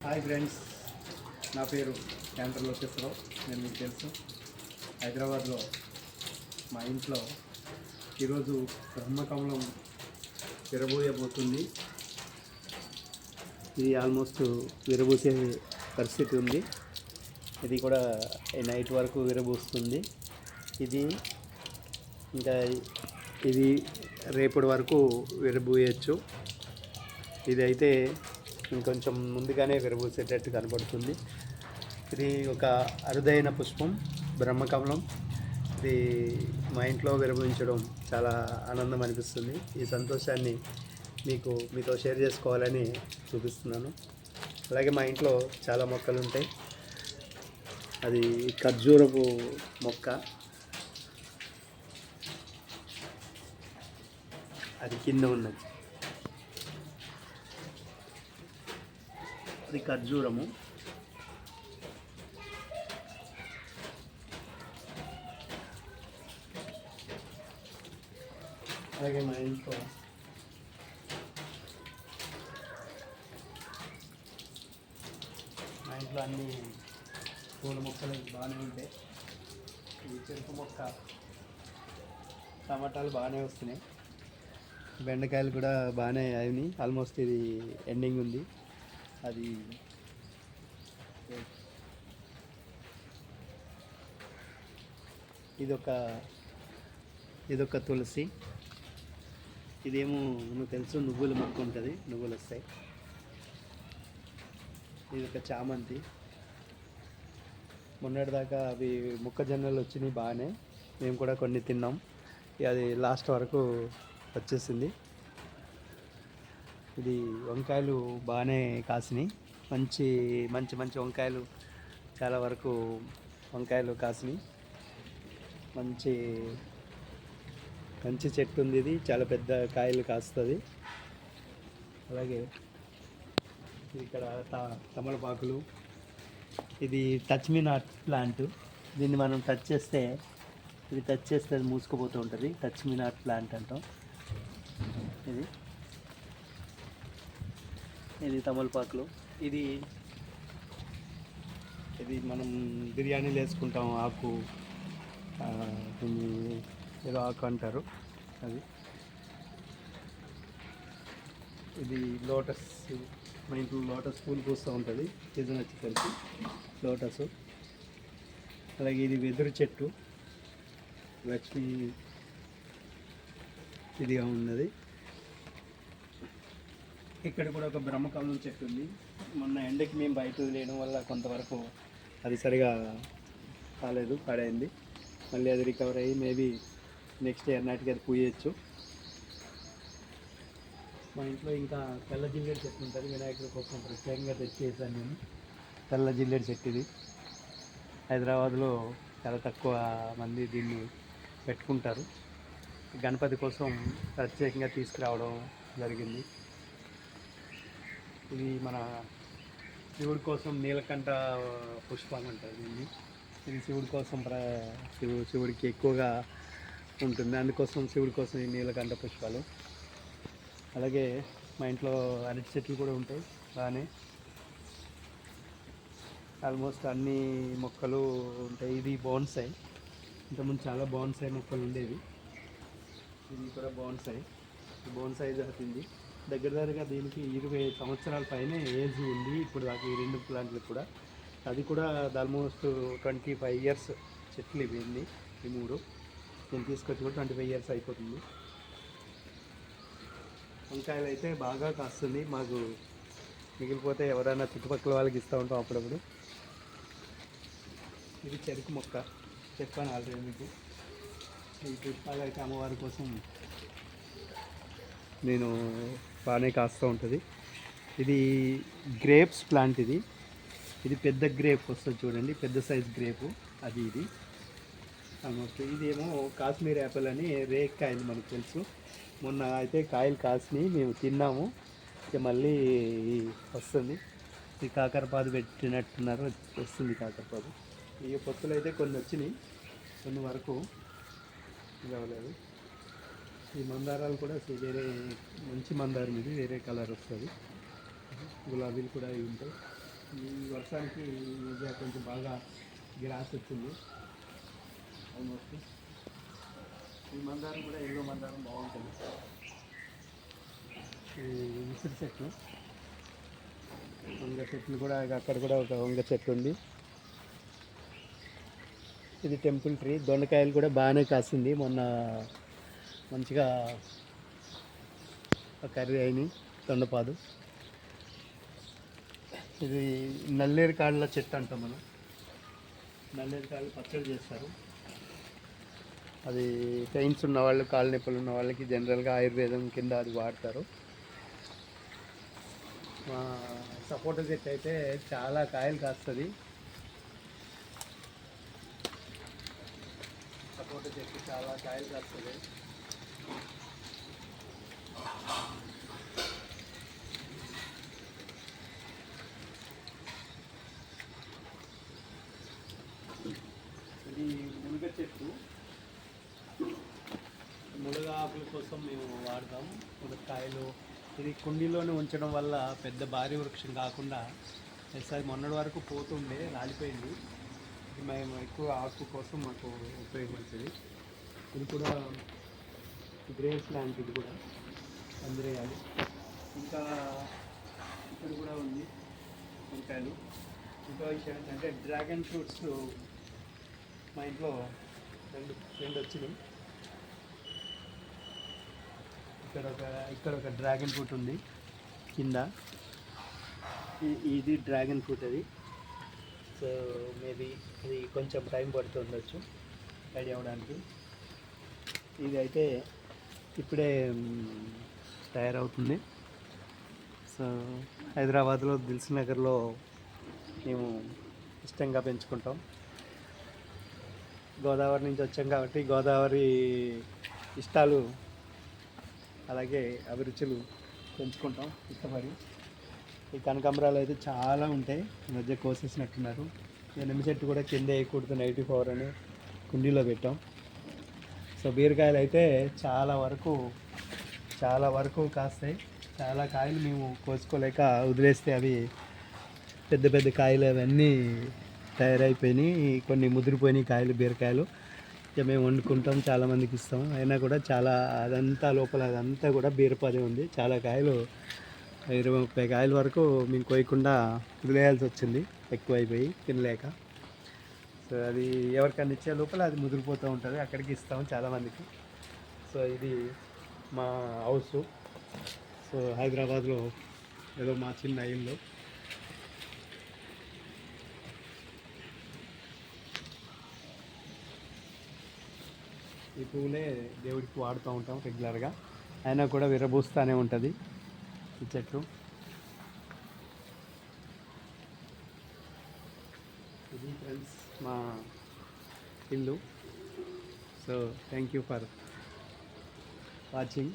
Hi friends, నా పేరు యాంటర్ లోకేశ్వరరావు. నేను మీకు తెలుసు, హైదరాబాద్లో మా ఇంట్లో ఈరోజు బ్రహ్మకమలం విరబోయబోతుంది. ఇది ఆల్మోస్ట్ విరబూసే పరిస్థితి ఉంది. ఇది కూడా నైట్ వరకు విరబూస్తుంది. ఇది ఇంకా ఇది రేపటి వరకు విరబూయచ్చు. ఇదైతే ఇంకొంచెం ముందుగానే విరబూసేటట్టు కనబడుతుంది. ఇది ఒక అరుదైన పుష్పం, బ్రహ్మకమలం. ఇది మా ఇంట్లో విరబూయించడం చాలా ఆనందం అనిపిస్తుంది. ఈ సంతోషాన్ని మీతో షేర్ చేసుకోవాలని చూపిస్తున్నాను. అలాగే మా ఇంట్లో చాలా మొక్కలు ఉంటాయి. అది ఖర్జూరపు మొక్క, అది కింద ఉన్నది. అది ఖర్జూరము. అలాగే మా ఇంట్లో అన్ని పూల మొక్కలు బాగానే ఉంటాయి. ఈ చెరుకు మొక్క, టమాటాలు బాగానే వస్తున్నాయి. బెండకాయలు కూడా బాగానే అయినాయి. ఆల్మోస్ట్ ఇది ఎండింగ్ ఉంది. అది ఇదొక తులసి. ఇదేమో నువ్వు తెలుసు, నువ్వుల మొక్క ఉంటుంది, నువ్వులు వస్తాయి. ఇదొక చామంతి. మొన్నటిదాకా అవి మొక్కజొన్నలు వచ్చినాయి బాగానే, మేము కూడా కొన్ని తిన్నాం. అది లాస్ట్ వరకు వచ్చేసింది. ఇది వంకాయలు బాగానే కాసినాయి. మంచి మంచి మంచి వంకాయలు, చాలా వరకు వంకాయలు కాసినాయి. మంచి మంచి చెట్టు ఉంది. ఇది చాలా పెద్ద కాయలు కాస్తుంది. అలాగే ఇక్కడ తమలపాకులు. ఇది టచ్ మీ నాట్ ప్లాంట్. దీన్ని మనం టచ్ చేస్తే అది మూసుకుపోతూ ఉంటుంది. టచ్ మీ నాట్ ప్లాంట్ అంటాం. ఇది తమలపాకులు. ఇది మనం బిర్యానీలు వేసుకుంటాం ఆకు, ఏదో ఆకు అంటారు అది. ఇది లోటస్. మా ఇంట్లో లోటస్ పూలు పూస్తూ ఉంటుంది సీజన్ వచ్చేసరికి, లోటస్. అలాగే ఇది వెదురు చెట్టు, లక్ష్మి ఇదిగా ఉన్నది. ఇక్కడ కూడా ఒక బ్రహ్మకమలం చెట్టు ఉంది. మొన్న ఎండకి మేము బయట వదిలేయడం వల్ల కొంతవరకు అది సరిగా కాలేదు, పడైంది. మళ్ళీ అది రికవర్ అయ్యి మేబీ నెక్స్ట్ ఇయర్ నాటికి అది పూయచ్చు. మా ఇంట్లో ఇంకా తెల్ల జిల్లేడు చెట్టు ఉంటుంది. వినాయకుడి కోసం ప్రత్యేకంగా తెచ్చేసాను నేను. తెల్ల జిల్లేడు చెట్టు ఇది. హైదరాబాద్లో చాలా తక్కువ మంది దీన్ని పెట్టుకుంటారు. గణపతి కోసం ప్రత్యేకంగా తీసుకురావడం జరిగింది. ఇది మన శివుడి కోసం నీలకంఠ పుష్పం అంటారు దీన్ని. ఇది శివుడి కోసం శివుడికి ఎక్కువగా ఉంటుంది, అందుకోసం శివుడి కోసం ఈ నీలకంఠ పుష్పాలు. అలాగే మా ఇంట్లో అరటి చెట్లు కూడా ఉంటాయి బాగానే. ఆల్మోస్ట్ అన్ని మొక్కలు ఉంటాయి. ఇది బోన్సాయి. ఇంతకుముందు చాలా బోన్సాయి మొక్కలు ఉండేవి. ఇది కూడా బోన్సాయి జాతింది. దగ్గరగా దీనికి 20 సంవత్సరాల పైనే ఏజ్ ఉంది ఇప్పుడు దాకా. ఈ రెండు ప్లాంట్లు కూడా, అది కూడా ఆల్మోస్ట్ 25 ఇయర్స్ చెట్లు ఇవి. ఈ మూడు నేను తీసుకొచ్చి కూడా 25 ఇయర్స్ అయిపోతుంది. వంకాయలు అయితే బాగా కాస్తుంది. మాకు మిగిలిపోతే ఎవరైనా చుట్టుపక్కల వాళ్ళకి ఇస్తూ ఉంటాం అప్పుడప్పుడు. ఇది చెరుకు మొక్క, చెప్పాను ఆల్రెడీ మీకు. ఈ పుష్పాలు అయితే అమ్మవారి కోసం నేను బాగానే కాస్తూ ఉంటుంది. ఇది గ్రేప్స్ ప్లాంట్. ఇది పెద్ద గ్రేప్ వస్తుంది చూడండి, పెద్ద సైజ్ గ్రేపు అది. ఇది ఆల్మోస్ట్ ఇదేమో కాశ్మీర్ యాపిల్ అని రేక్ కాయలు మనకు తెలుసు. మొన్న అయితే కాయలు కాసినాయి, మేము తిన్నాము. ఇక మళ్ళీ వస్తుంది. ఈ కాకరపాదు పెట్టినట్టున్నారు, వస్తుంది కాకరపాదు. ఈ పొత్తులు అయితే కొన్ని వచ్చినాయి, కొన్ని వరకు రాలేదు. ఈ మందారాలు కూడా వేరే మంచి మందారం, ఇది వేరే కలర్ వస్తుంది. గులాబీలు కూడా ఇవి ఉంటాయి. ఈ వర్షానికి ఈ మధ్య కొంచెం బాగా గ్రాస్ వచ్చింది ఆల్మోస్ట్. ఈ మందారం కూడా ఎల్లో మందారం బాగుంటుంది. ఈ విసిరి చెట్లు, వంగ చెట్లు కూడా అక్కడ కూడా ఒక వంగ చెట్టు ఉంది. ఇది టెంపుల్ ట్రీ. దొండకాయలు కూడా బాగానే కాసింది మొన్న, మంచిగా కర్రీ అయినాయి దొండపాదు. ఇది నల్లేరు కాళ్ళ చెట్టు అంటాం మనం. నల్లేరు కాళ్ళు పచ్చడి చేస్తారు. అది పెయిన్స్ ఉన్న వాళ్ళు, కాళ్ళ నొప్పులు ఉన్న వాళ్ళకి జనరల్గా ఆయుర్వేదం కింద అది వాడతారు. సపోటా చెట్టు అయితే చాలా కాయలు కాస్తుంది. సపోటా చెట్టు చాలా కాయలు కాస్తుంది. ఇది మునగ చెట్టు. మునగ ఆకుల కోసం మేము వాడతాం మునక్కాయలు. ఇది కుండీలోనే ఉంచడం వల్ల పెద్ద భారీ వృక్షం కాకుండా ఒకసారి మొన్నటి వరకు పోతుండే, రాలిపోయింది. ఇది మేము ఎక్కువ ఆకు కోసం మాకు ఉపయోగపడుతుంది. ఇది కూడా గ్రేవ్స్ లాంటిది, ఇది కూడా అందరేయాలి. ఇంకా ఇక్కడ కూడా ఉంది వంకాయలు. ఇంకో విషయం ఏంటంటే డ్రాగన్ ఫ్రూట్స్ మా ఇంట్లో రెండు వచ్చినాయి. ఇక్కడ ఒక డ్రాగన్ ఫ్రూట్ ఉంది కింద. ఇది డ్రాగన్ ఫ్రూట్ అది. సో మేబీ ఇది కొంచెం టైం పడుతుండొచ్చు రెడీ అవ్వడానికి. ఇది అయితే ఇప్పుడే తయారవుతుంది. సో హైదరాబాద్లో దిల్సుఖ్ నగర్లో మేము ఇష్టంగా పెంచుకుంటాం. గోదావరి నుంచి వచ్చాం కాబట్టి గోదావరి ఇష్టాలు, అలాగే అభిరుచులు పెంచుకుంటాం ఇష్టపడి. ఈ కనకాంబరాలు అయితే చాలా ఉంటాయి. ఈ మధ్య కోసేసినట్టున్నారు. నిమ్మ చెట్టు కూడా కింద వేయకూడదు, 94 అని కుండీలో పెట్టాం. సో బీరకాయలు అయితే చాలా వరకు కాస్తాయి. చాలా కాయలు మేము కోసుకోలేక వదిలేస్తే అవి పెద్ద పెద్ద కాయలు అవన్నీ తయారైపోయినాయి. కొన్ని ముదిరిపోయినాయి కాయలు, బీరకాయలు. ఇక మేము వండుకుంటాం, చాలామందికి ఇస్తాం. అయినా కూడా చాలా అదంతా కూడా బీరపదే ఉంది. చాలా కాయలు, 20-30 కాయల వరకు మేము కోయకుండా వదిలేయాల్సి వచ్చింది, ఎక్కువైపోయి తినలేక. సో అది ఎవరికన్నా ఇచ్చే లోపల అది ముదిరిపోతూ ఉంటుంది, అక్కడికి ఇస్తాం చాలామందికి. సో ఇది మా హౌస్. సో హైదరాబాద్లో ఏదో మా చిన్న ఇల్లు. ఈ పువ్వులే దేవుడికి వాడుతూ ఉంటాం రెగ్యులర్గా. అయినా కూడా విరబూస్తూనే ఉంటుంది ఈ చెట్టు. ఇది ఫ్రెండ్స్ మా ఇల్లు. So thank you for watching.